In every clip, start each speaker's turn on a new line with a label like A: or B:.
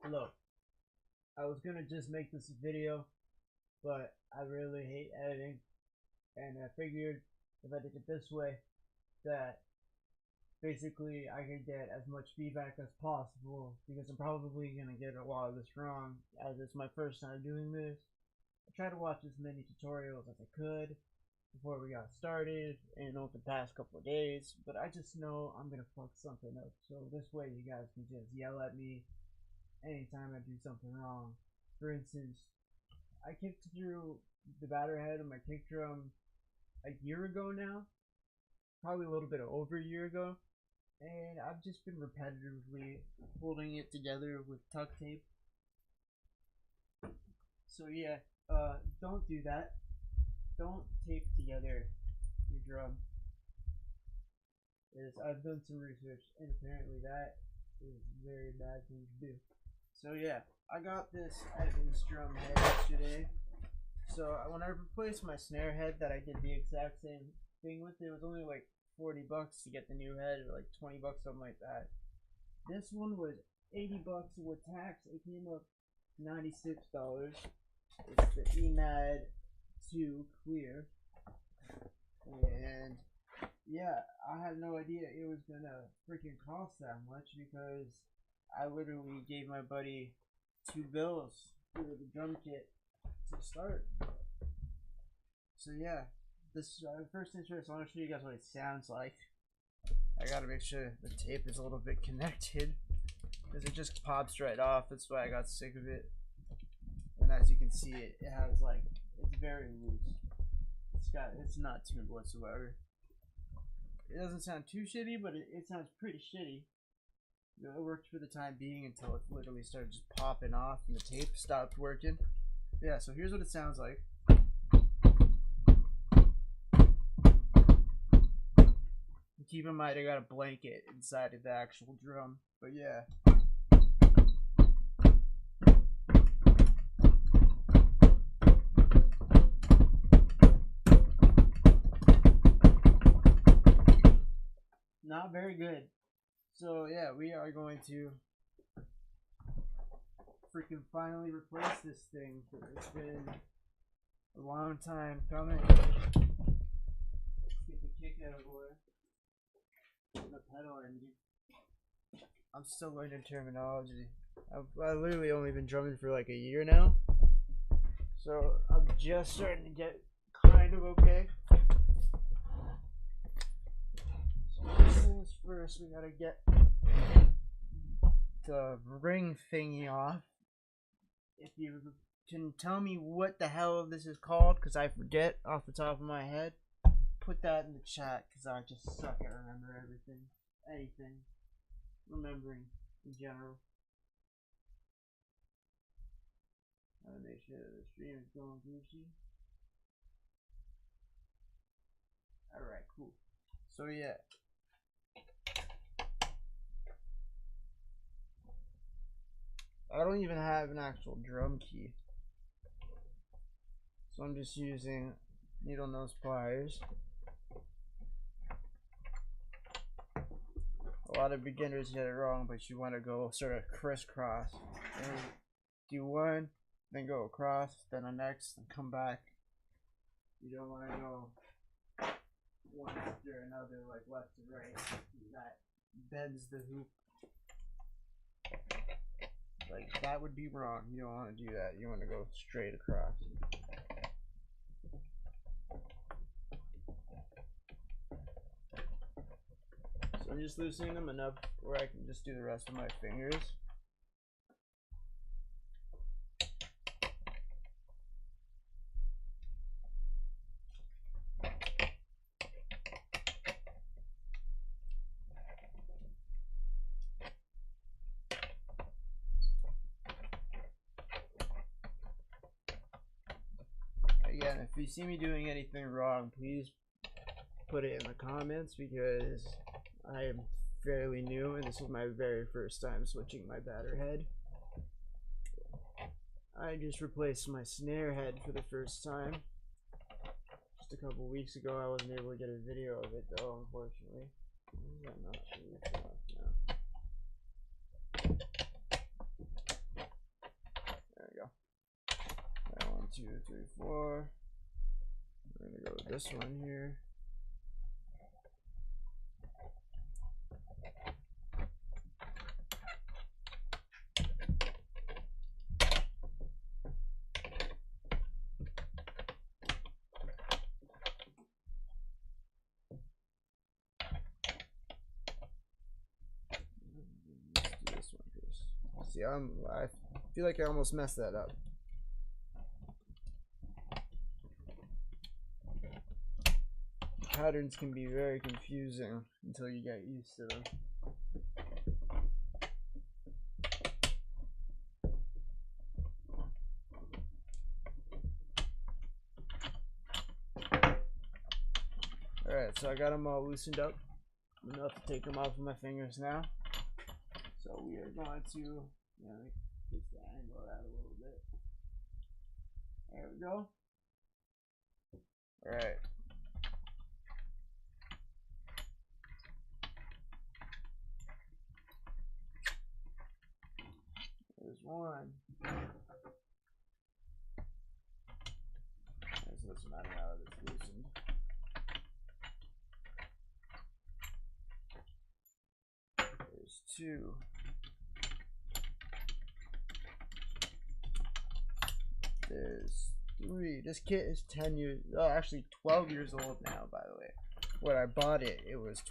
A: Look, I was gonna just make this video, but I really hate editing, and I figured if I did it this way, that basically I could get as much feedback as possible, because I'm probably gonna get a lot of this wrong, as it's my first time doing this. I tried to watch as many tutorials as I could before we got started, and over the past couple of days, but I just know I'm gonna fuck something up, so this way you guys can just yell at me anytime I do something wrong. For instance, I kicked through the batter head of my kick drum a year ago now, probably a little bit over a year ago, and I've just been repetitively holding it together with tuck tape. So yeah, don't do that. Don't tape together your drum. I've done some research, and apparently that is a very bad thing to do. So yeah, I got this Evans drum head yesterday. So when I replaced my snare head that I did the exact same thing with, it was only like $40 to get the new head, or like $20, something like that. This one was $80 with tax. It came up $96. It's the EMAD 2 clear, and yeah, I had no idea it was gonna freaking cost that much, because I literally gave my buddy $2 for the drum kit to start. So yeah, this first things first, I want to show you guys what it sounds like. I gotta make sure the tape is a little bit connected, because it just pops right off. That's why I got sick of it. And as you can see, it has like, it's very loose. It's not tuned whatsoever. It doesn't sound too shitty, but it sounds pretty shitty. You know, it worked for the time being until it literally started just popping off and the tape stopped working. Yeah, so here's what it sounds like. Keep in mind, I got a blanket inside of the actual drum, but yeah. Not very good. So yeah, we are going to freaking finally replace this thing. It's been a long time coming. Let's get the kick out of the way. The pedal engine. I'm still learning terminology. I've literally only been drumming for like a year now, so I'm just starting to get kind of okay. So first things first, we gotta get the ring thingy off. If you can tell me what the hell this is called, because I forget off the top of my head, put that in the chat, because I just suck at remembering anything, remembering in general. Gotta make sure the stream is going Gucci. Alright, cool. So yeah. I don't even have an actual drum key, so I'm just using needle nose pliers. A lot of beginners get it wrong, but you want to go sort of crisscross and do one, then go across, then the next, and come back. You don't want to go one after another, like left to right. That bends the hoop. Like, that would be wrong. You don't want to do that. You want to go straight across. So I'm just loosening them enough where I can just do the rest of my fingers. Again, if you see me doing anything wrong, please put it in the comments, because I am fairly new and this is my very first time switching my batter head. I just replaced my snare head for the first time. Just a couple weeks ago. I wasn't able to get a video of it though, unfortunately. Why is that not loose enough now? 2, 3, 4. We're gonna go with this one here. See, I feel like I almost messed that up. Patterns can be very confusing until you get used to them. Alright, so I got them all loosened up. I'm enough to take them off of my fingers now. So we are going to just angle that a little bit. There we go. Alright. There's one. There's this amount now that's loosened. There's two. There's three. This kit is 10 years, actually 12 years old now, by the way. When I bought it, it was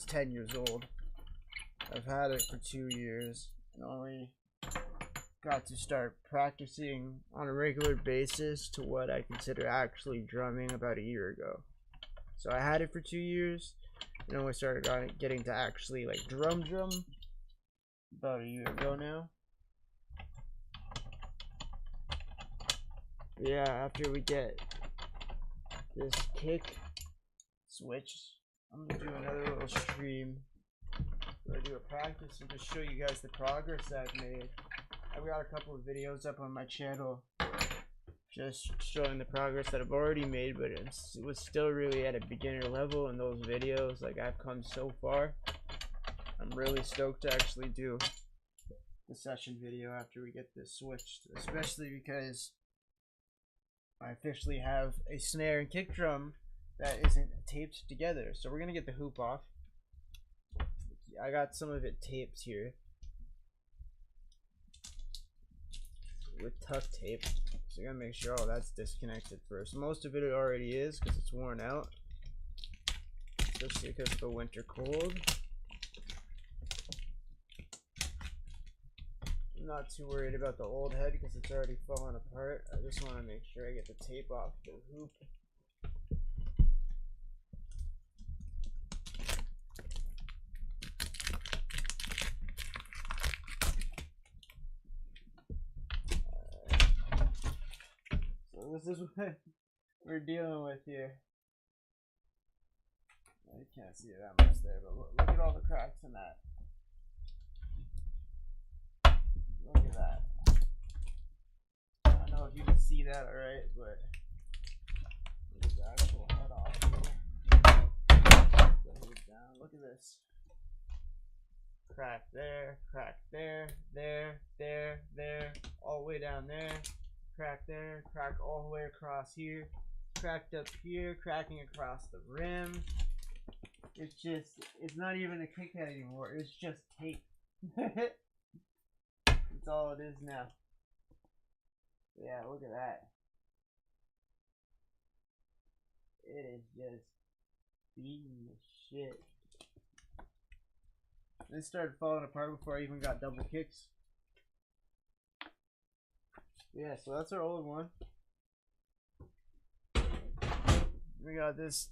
A: 10 years old. I've had it for 2 years and only got to start practicing on a regular basis to what I consider actually drumming about a year ago. So I had it for 2 years, and then we started getting to actually like drum about a year ago now. Yeah, after we get this kick switch, I'm gonna do another little stream where I do a practice and just show you guys the progress I've made. I've got a couple of videos up on my channel just showing the progress that I've already made, but it was still really at a beginner level in those videos. Like, I've come so far. I'm really stoked to actually do the session video after we get this switched, especially because I officially have a snare and kick drum that isn't taped together. So we're gonna get the hoop off. I got some of it taped here with tuck tape, so I gotta make sure all that's disconnected first. Most of it already is because it's worn out, especially because of the winter cold. I'm not too worried about the old head because it's already falling apart. I just want to make sure I get the tape off the hoop. So this is what we're dealing with here. You can't see it that much there, but look at all the cracks in that. Look at that. I don't know if you can see that alright, but look at the actual head off here. Down. Look at this. Crack there, there, all the way down there. Crack there, crack all the way across here. Cracked up here, cracking across the rim. It's not even a kick head anymore, it's just tape. That's all it is now. Yeah, look at that. It is just beating the shit. This started falling apart before I even got double kicks. Yeah, so that's our old one. We got this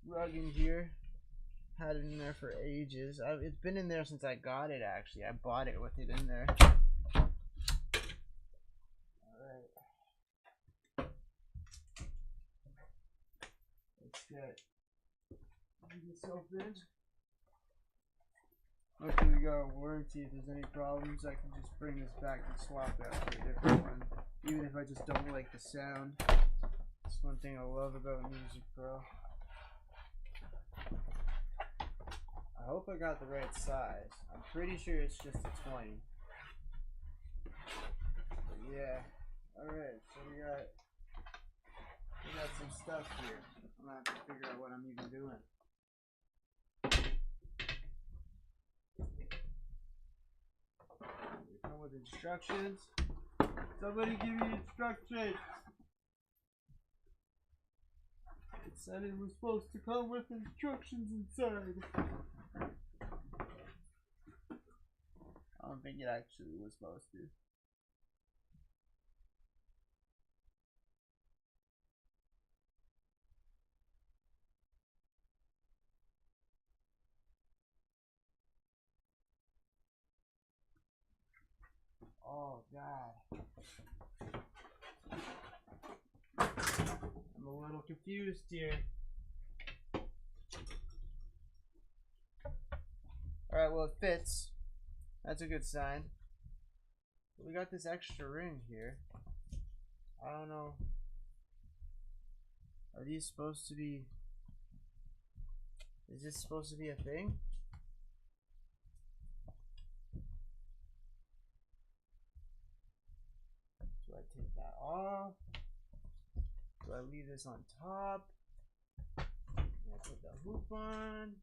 A: rug in here. Had it in there for ages. It's been in there since I got it, actually. I bought it with it in there. Alright. Let's get this open. Hopefully we got a warranty. If there's any problems, I can just bring this back and swap it out for a different one. Even if I just don't like the sound. That's one thing I love about Music Pro. I hope I got the right size. I'm pretty sure it's just a 20. But yeah. Alright, so we got some stuff here. I'm gonna have to figure out what I'm even doing. They come with instructions. Somebody give me instructions. It said it was supposed to come with instructions inside. I don't think it actually was supposed to. Oh God. I'm a little confused here. Alright, well it fits. That's a good sign. But we got this extra ring here. I don't know. Are these supposed to be... Is this supposed to be a thing? Do I take that off? Do I leave this on top? Do I put the hoop on?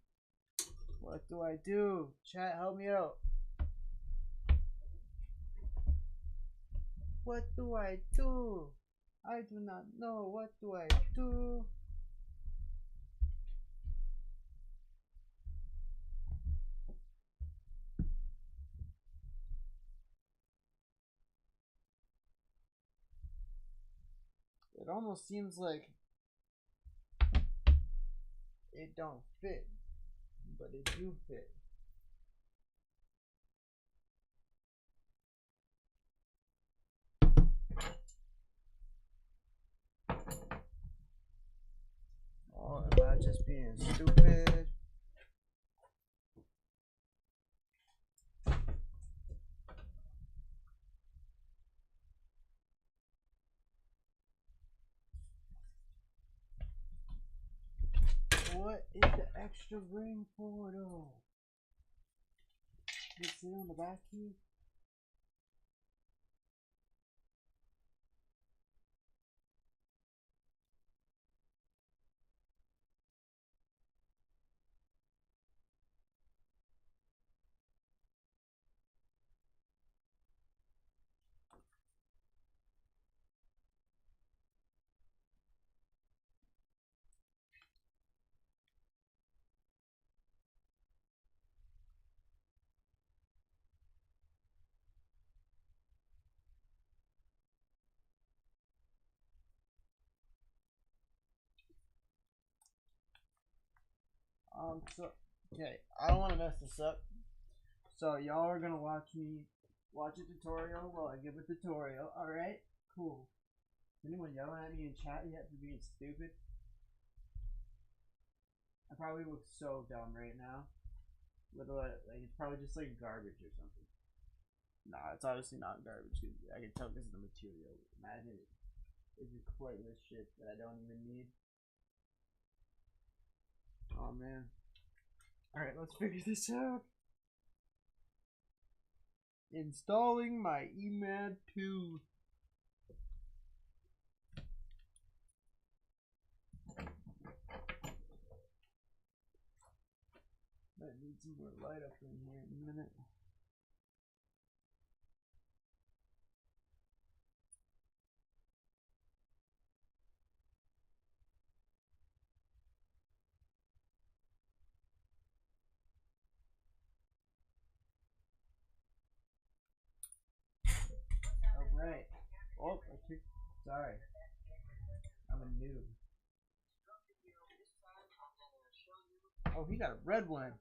A: What do I do? Chat, help me out. What do I do? I do not know. What do I do? It almost seems like it don't fit, but it do fit. Oh, am I just being stupid? What is the extra ring for though? Does it sit on the back here? So, okay, I don't want to mess this up. So, y'all are gonna watch a tutorial while I give a tutorial. Alright? Cool. Is anyone yelling at me in chat yet for being stupid? I probably look so dumb right now. With like, it's probably just like garbage or something. Nah, it's obviously not garbage. I can tell this is the material. Imagine it. It's just pointless shit that I don't even need. Oh man. Alright, let's figure this out. Installing my EMAD 2. Might need some more light up in here in a minute. Alright. Oh, sorry. I'm a noob. Oh, he got a red one.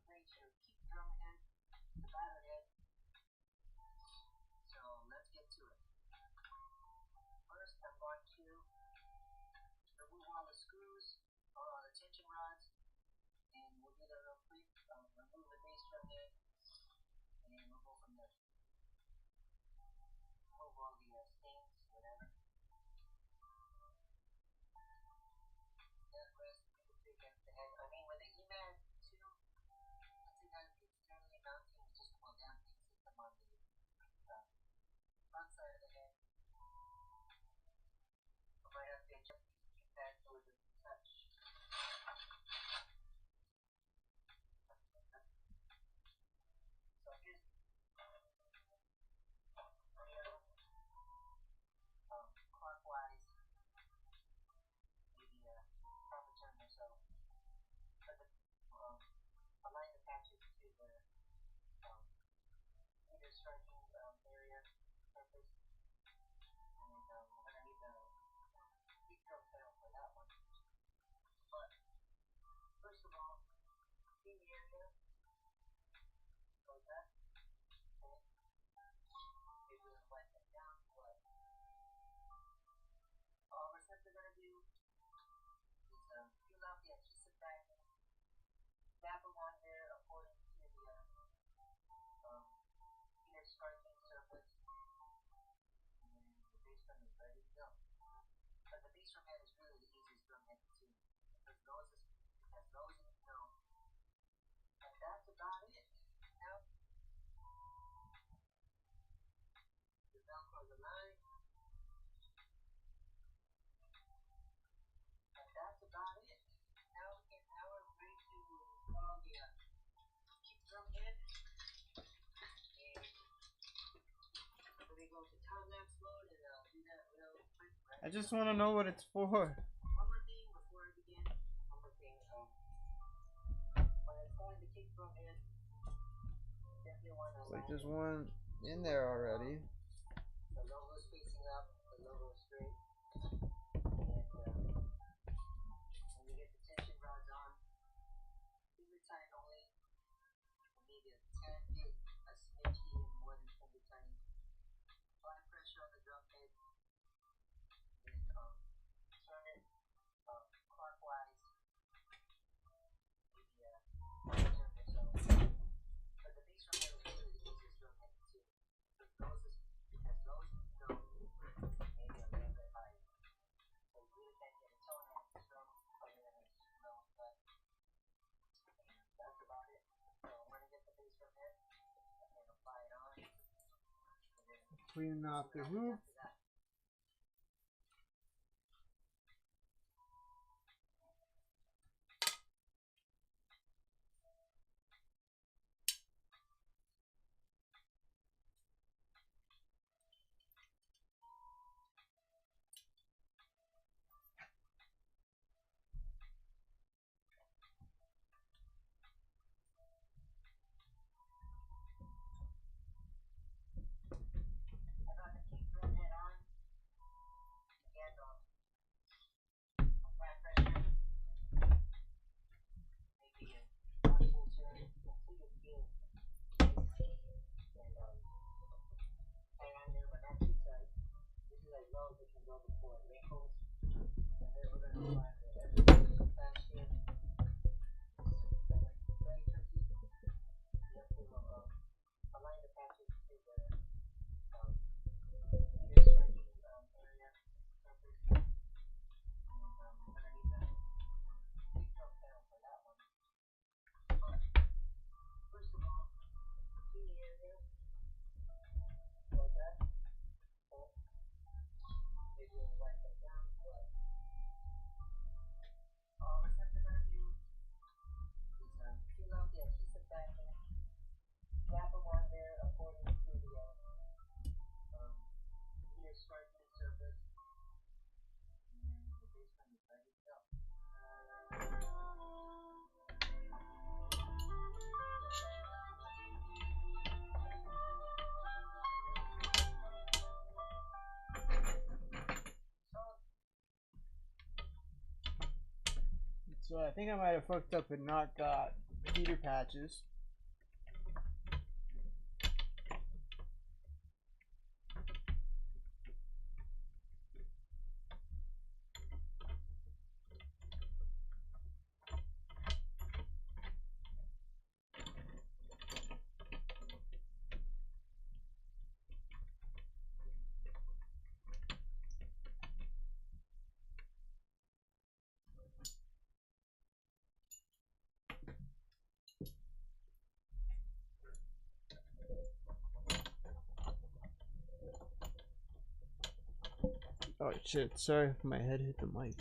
A: I just want to know what it's for. It's like there's one in there already. Cleaning off the hoop. So I think I might have fucked up and not got heater patches. Oh shit, sorry if my head hit the mic.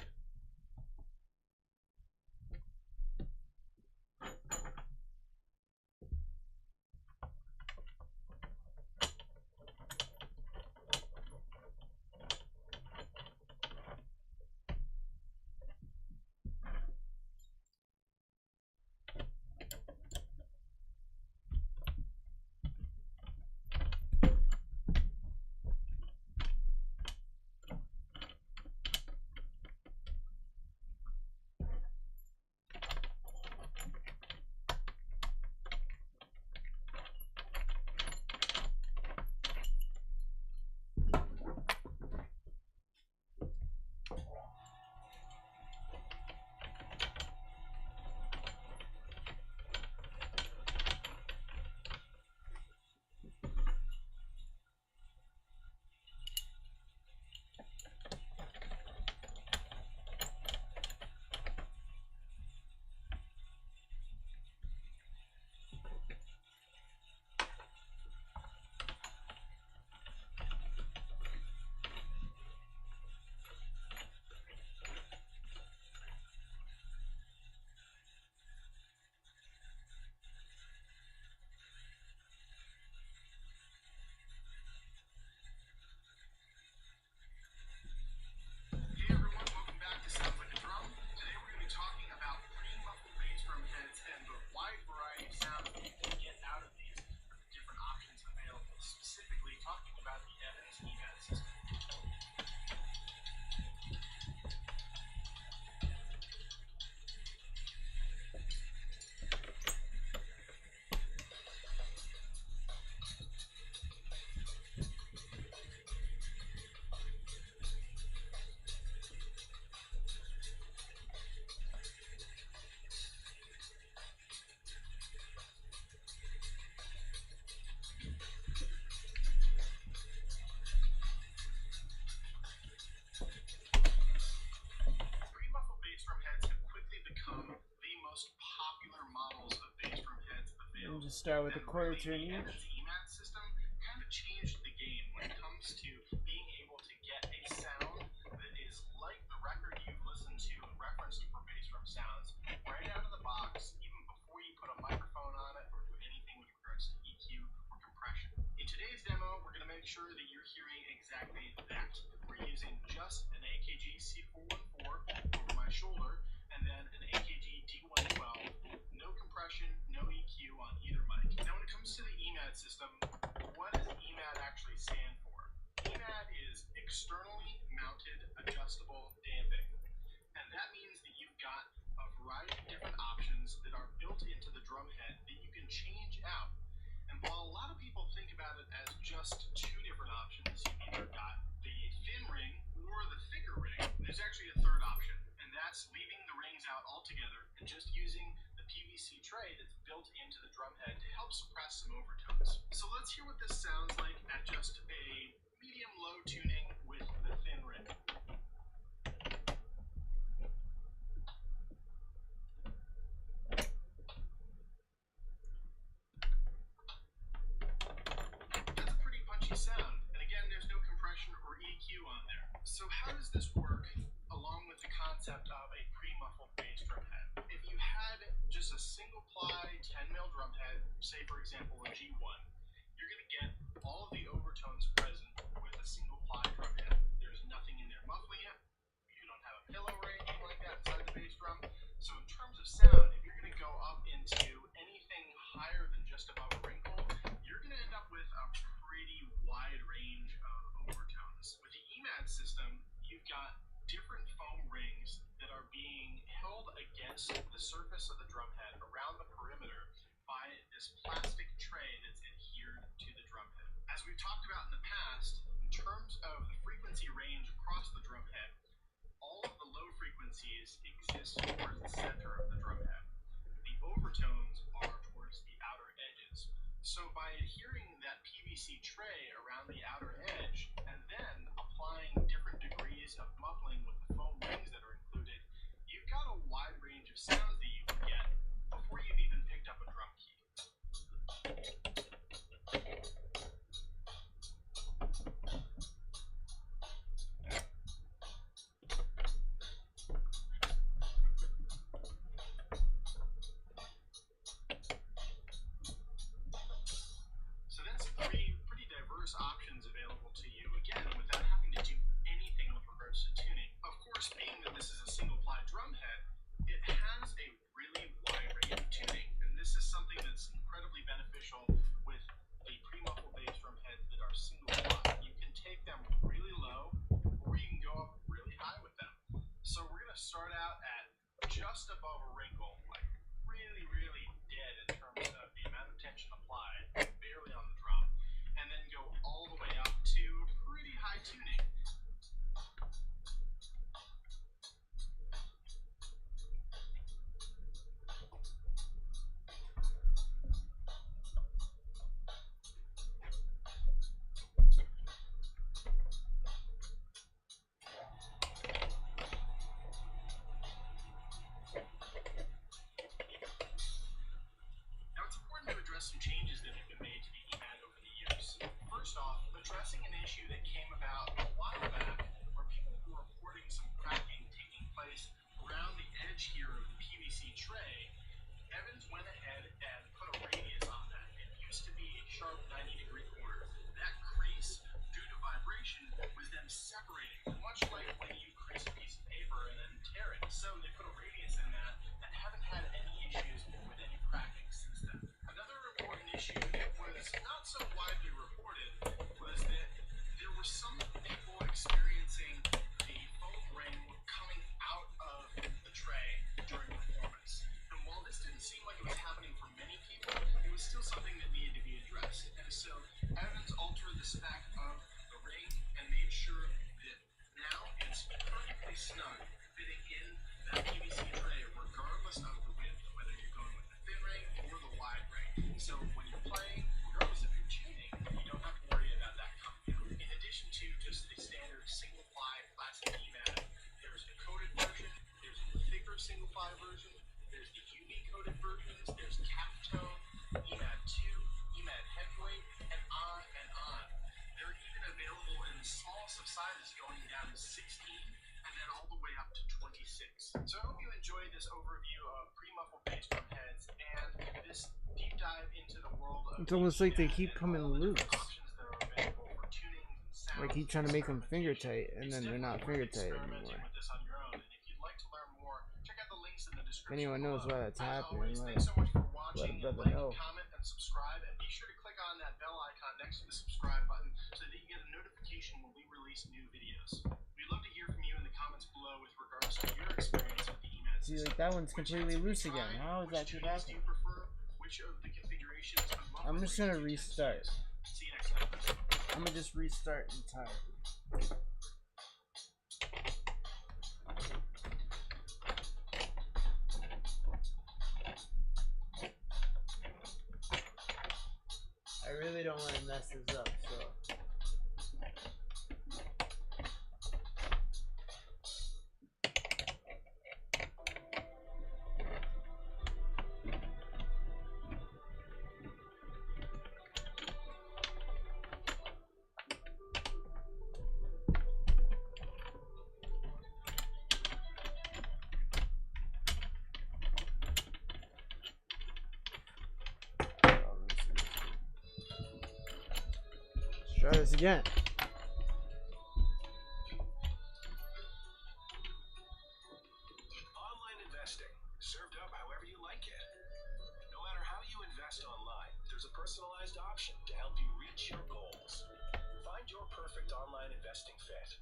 A: and just start with a quarter turn each.
B: The EMAD system kind of changed the game when it comes to being able to get a sound that is like the record you've listened to and referenced for bass drum sounds right out of the box, even before you put a microphone on it or do anything with regards to EQ or compression. In today's demo, we're going to make sure that you're hearing exactly that. We're using just an AKG C414 over my shoulder and then an AKG D112. No compression, no EQ on either mic. Now when it comes to the EMAD system, what does EMAD actually stand for? EMAD is externally mounted adjustable damping. And that means that you've got a variety of different options that are built into the drum head that you can change out. And while a lot of people think about it as just two different options, you've either got the thin ring or the thicker ring, there's actually a third option, and that's leaving the rings out altogether and just using the PVC tray that's built into the drum head to help suppress some overtones. So let's hear what this sounds like at just a medium-low tuning with the thin ring. That's a pretty punchy sound, and again, there's no compression or EQ on there. So how does this work along with the concept of a pre-muffled bass drum head? If you had just a single ply 10 mil drum head, say for example a G1, you're going to get all of the overtones present with a single ply drum head. There's nothing in there muffling it. You don't have a pillow or anything like that inside the bass drum. So in terms of sound, if you're going to go up into anything higher than just above a wrinkle, you're going to end up with a pretty wide range of overtones. With the EMAD system, you've got different foam rings that are being held against the surface of the drum head around the perimeter by this plastic tray that's adhered to the drum head. As we've talked about in the past, in terms of the frequency range across the drum head, all of the low frequencies exist towards the center of the drum head. The overtones are towards the outer edges. So by adhering that PVC tray around the outer edge and then applying different degrees of muffling with the foam rings that are included, you've got a wide range of sounds that you can get before you've even picked up a drum key. So that's three pretty diverse options available to you, again, without having to do anything with regards to tuning. Of course, being that this is a single ply drum head, it has a really wide range of tuning, and this is something that's incredibly beneficial with the pre-muffled bass drum heads that are single ply. You can take them really low, or you can go up really high with them. So we're going to start out at just above a wrinkle, like really, really dead in terms of the amount of tension applied, barely on the drum, and then go all the way up to pretty high tuning. Now it's important to address some changes that have been made to the EMAD over the years. First off, addressing an issue that came about a while back where people were reporting some cracking taking place around the edge here of the PVC tray. Evans went ahead and put a radius on that. It used to be a sharp 90-degree corner. That crease, due to vibration, was then separating, much like when you crease a piece of paper and then tear it. So they put a radius in that and haven't had any issues with any cracking since then. Another important issue that was not so widely reported was that there were some people experiencing the foam ring coming out of the tray during performance. And while this didn't seem like it was happening for many people, it was still something that needed to be addressed. And so Evans altered the spec of the ring and made sure that now it's perfectly snug, fitting in that PVC tray regardless of the width, whether you're going with the thin ring or the wide ring. So when you're playing, regardless if you're tuning, you don't have to worry about that coming out. In addition to just the standard single ply classic EMAD, there's a coated version, there's a thicker single ply version, there's the UV coated versions, there's cap tone EMAD of pre-muffled bass drum heads and this deep dive into the world of
A: it's almost like they keep coming loose. I keep trying to make them finger tight, and then they're not finger tight anymore. If anyone knows why that's happening, let a brother know.
B: Comment and subscribe, and be sure to click on that bell icon next to the subscribe button so that you get a notification when we release new videos. We'd love to hear from you in the comments below with regards to your experience with the EMAD
A: system. See, like that one's completely loose again. How is that keep happening? I'm just gonna restart.
B: See you next time.
A: I'm gonna just restart entirely. I really don't want to mess this up, so. Try this again.
B: Online investing, served up however you like it. No matter how you invest online, there's a personalized option to help you reach your goals. Find your perfect online investing fit.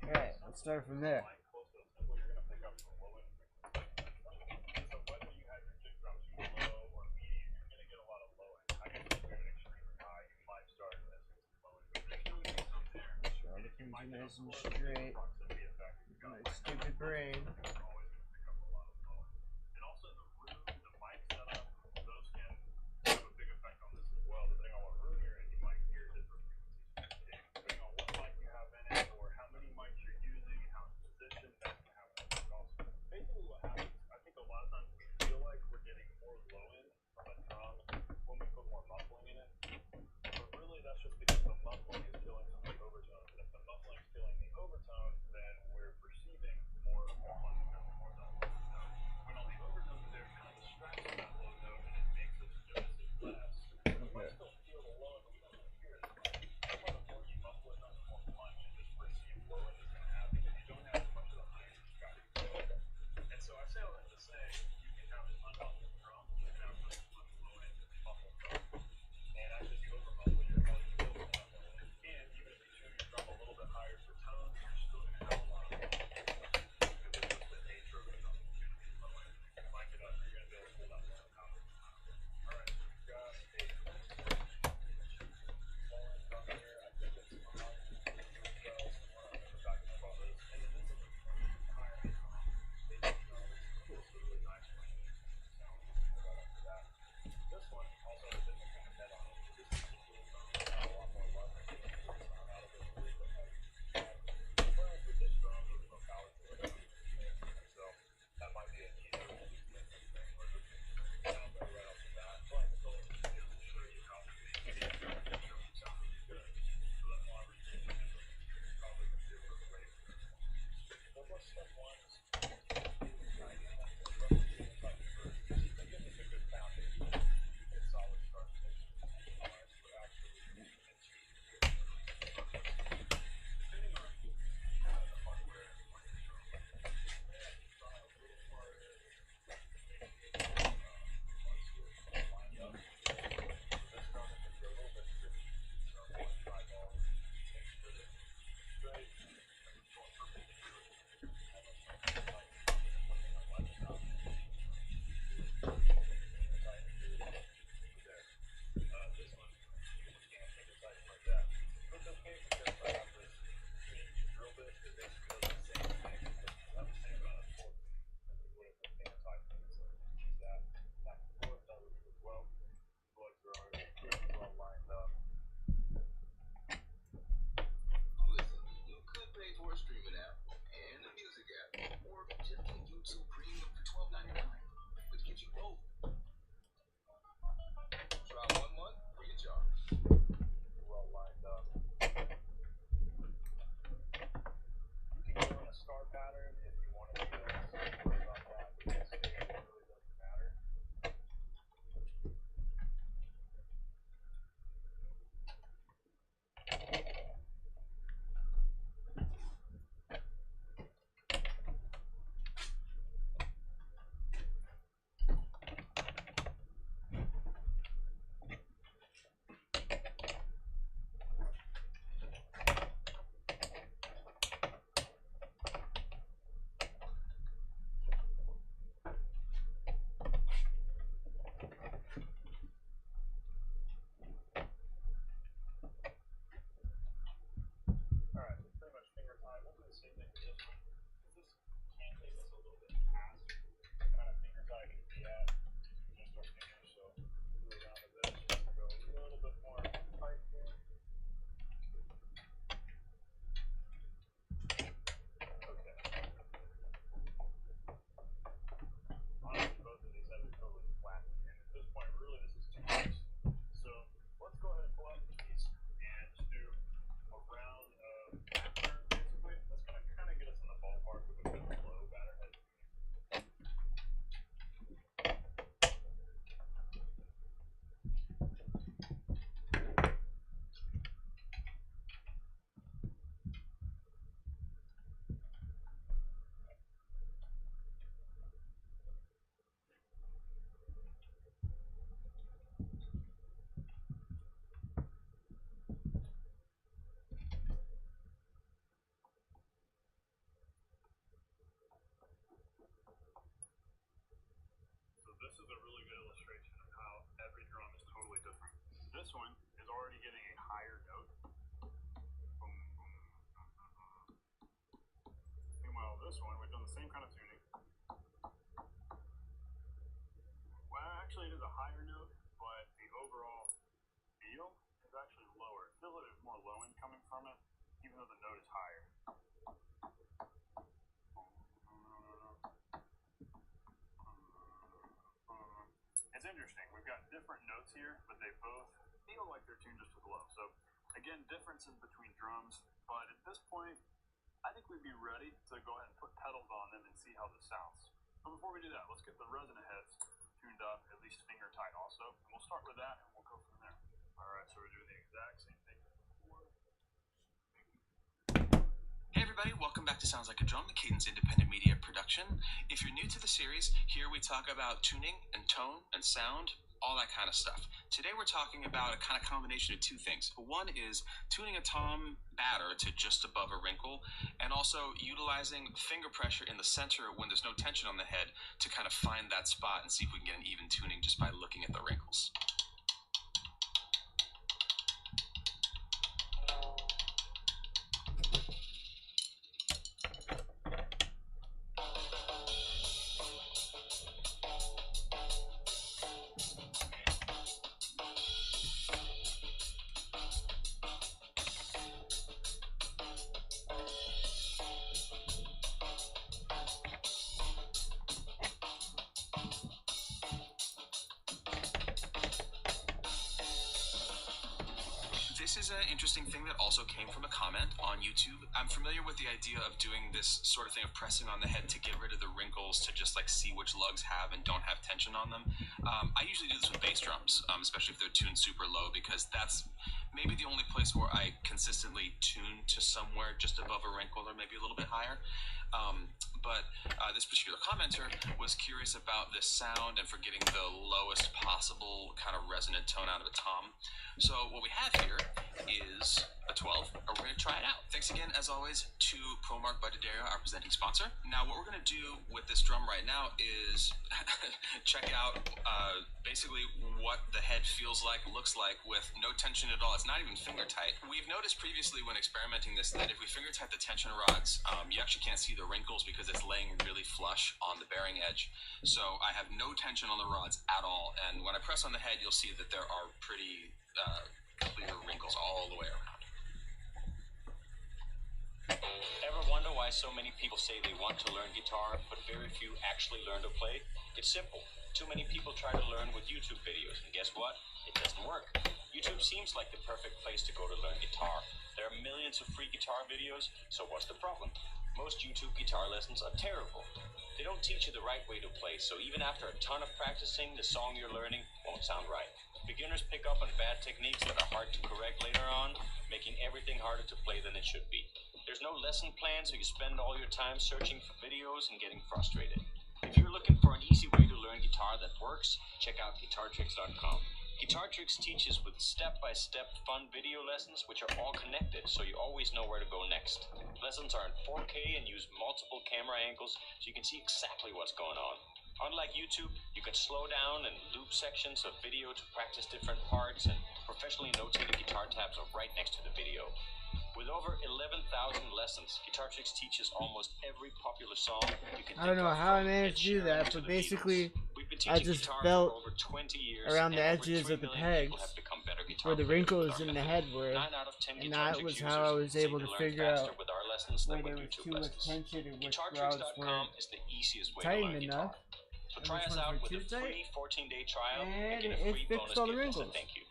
A: Alright, let's start from there. Try to keep it nice and straight. My stupid brain.
B: guy can be at. Just our fingers, so move around a bit. Go a little bit more tight there. Okay. Honestly, both of these have it totally flat. And at this point, really, this is too much. So let's go ahead and pull out the keys and just do a round of back turn, basically. That's going to kind of get us in the ballpark with a good low batter head. This is a really good illustration of how every drum is totally different. This one is already getting a higher note. Boom, boom. Meanwhile, this one, we've done the same kind of tuning. Well, actually, it is a higher note, but the overall feel is actually lower. It feels like there's more low end coming from it, even though the note is higher. It's interesting. We've got different notes here, but they both feel like they're tuned just as low. So, again, differences between drums. But at this point, I think we'd be ready to go ahead and put pedals on them and see how this sounds. But before we do that, let's get the resonant heads tuned up, at least finger tight also. And we'll start with that, and we'll go from there. All right, so we're doing the exact same thing.
C: Hey everybody, welcome back to Sounds Like a Drum, the Cadence Independent Media production. If you're new to the series, here we talk about tuning and tone and sound, all that kind of stuff. Today we're talking about a kind of combination of two things. One is tuning a tom batter to just above a wrinkle, and also utilizing finger pressure in the center when there's no tension on the head to kind of find that spot and see if we can get an even tuning just by looking at the wrinkles. This is an interesting thing that also came from a comment on YouTube. I'm familiar with the idea of doing this sort of thing of pressing on the head to get rid of the wrinkles, to just like see which lugs have and don't have tension on them. I usually do this with bass drums, especially if they're tuned super low, because that's maybe the only place where I consistently tune to somewhere just above a wrinkle or maybe a little bit higher. But this particular commenter was curious about this sound and for getting the lowest possible kind of resonant tone out of a tom. So what we have here is a 12, and we're going to try it out. Thanks again, as always, to ProMark by D'Addario, our presenting sponsor. Now, what we're going to do with this drum right now is check out basically what the head feels like, looks like, with no tension at all. It's not even finger tight. We've noticed previously when experimenting this that if we finger tight the tension rods, you actually can't see the wrinkles because it's laying really flush on the bearing edge. So I have no tension on the rods at all, and when I press on the head, you'll see that there are pretty clear wrinkles all the way around.
D: Ever wonder why so many people say they want to learn guitar, but very few actually learn to play? It's simple. Too many people try to learn with YouTube videos, and guess what? It doesn't work. YouTube seems like the perfect place to go to learn guitar. There are millions of free guitar videos, so what's the problem? Most YouTube guitar lessons are terrible. They don't teach you the right way to play, so even after a ton of practicing, the song you're learning won't sound right. Beginners pick up on bad techniques that are hard to correct later on, making everything harder to play than it should be. There's no lesson plan, so you spend all your time searching for videos and getting frustrated. If you're looking for an easy way to learn guitar that works, check out guitartricks.com. Guitar Tricks teaches with step-by-step fun video lessons which are all connected, so you always know where to go next. Lessons are in 4K and use multiple camera angles so you can see exactly what's going on. Unlike YouTube, you can slow down and loop sections of video to practice different parts, and professionally notated guitar tabs are right next to the video. With over 11,000 1,000 lessons. Guitar Tricks teaches almost every popular song you can
A: I don't
D: think
A: know
D: of,
A: how I
D: from
A: managed to do
D: Ed
A: that,
D: Sheeran to
A: but
D: the
A: basically
D: Beatles. We've been
A: I
D: teaching
A: just
D: guitar
A: felt
D: for over 20 years,
A: around the
D: and over
A: edges
D: 3
A: of the
D: million people
A: pegs
D: have become better guitar
A: where the
D: players with
A: wrinkles
D: our
A: in the
D: method.
A: head were,
D: 9 out of 10
A: and
D: Guitar
A: that
D: Tricks
A: was how I
D: users
A: was
D: say
A: able
D: they
A: to
D: learn
A: figure
D: faster
A: out
D: with our lessons
A: where
D: than with
A: there was
D: YouTube
A: too much
D: lessons.
A: tension and which routes
D: GuitarTricks.com
A: were
D: is the easiest way to
A: tight
D: learn
A: enough.
D: guitar. So
A: And
D: try
A: which
D: us
A: ones
D: out
A: were
D: with
A: too
D: a
A: tight,
D: free 14-day trial and
A: and
D: get a
A: it
D: free
A: fixed
D: bonus
A: all the
D: gift as a
A: wrinkles.
D: thank you.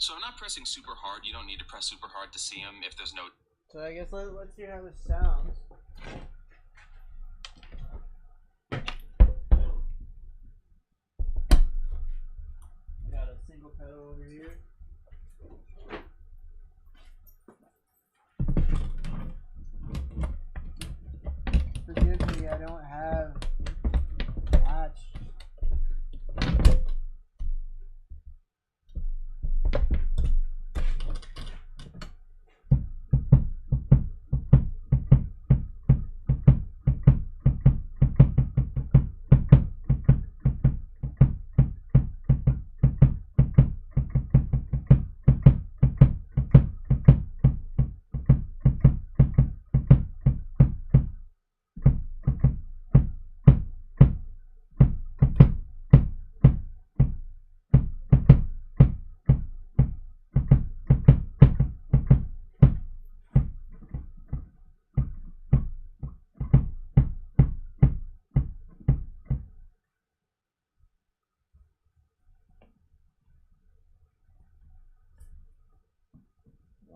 C: So I'm not pressing super hard. You don't need to press super hard to see them if there's no...
A: So I guess let's hear how this sounds. I got a single pedal over here. Forgive me, I don't have a patch.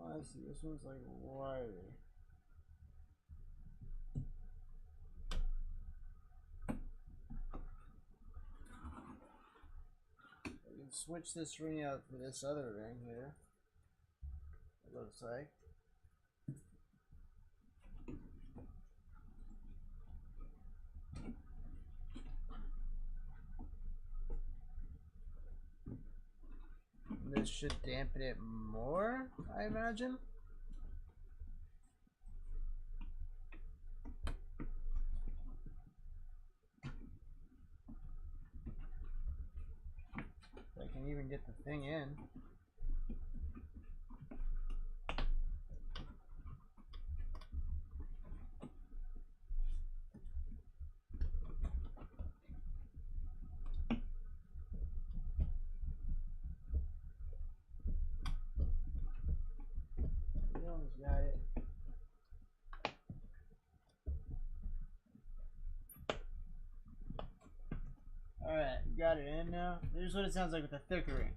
A: I see, this one's like wiry. I can switch this ring out for this other ring here. It looks like. This should dampen it more, I imagine. I can even get the thing in. We almost got it. Alright, got it in now. Here's what it sounds like with a thicker ring.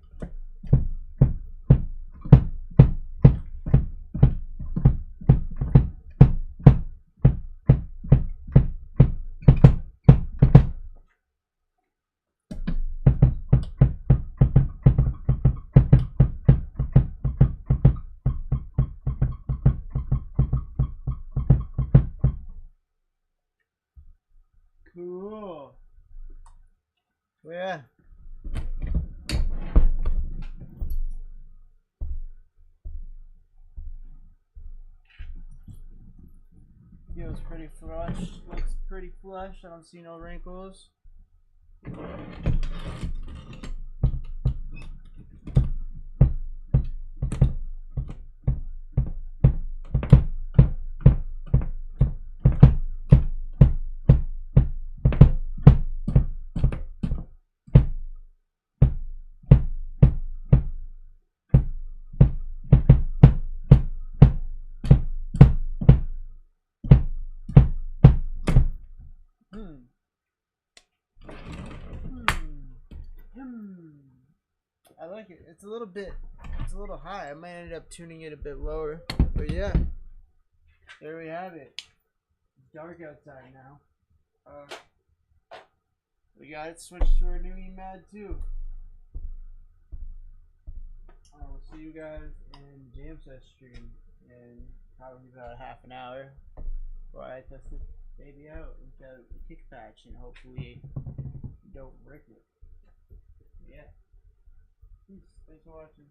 A: Cool. Well, yeah. Feels pretty flush. Looks pretty flush. I don't see no wrinkles. I like it. It's a little high. I might end up tuning it a bit lower. But yeah, there we have it. It's dark outside now. We got it switched to our new EMAD too. We'll see you guys in Jam Set stream in probably about half an hour while I test this baby out with a kick patch and hopefully don't brick it. Yeah. Peace. Thanks for watching.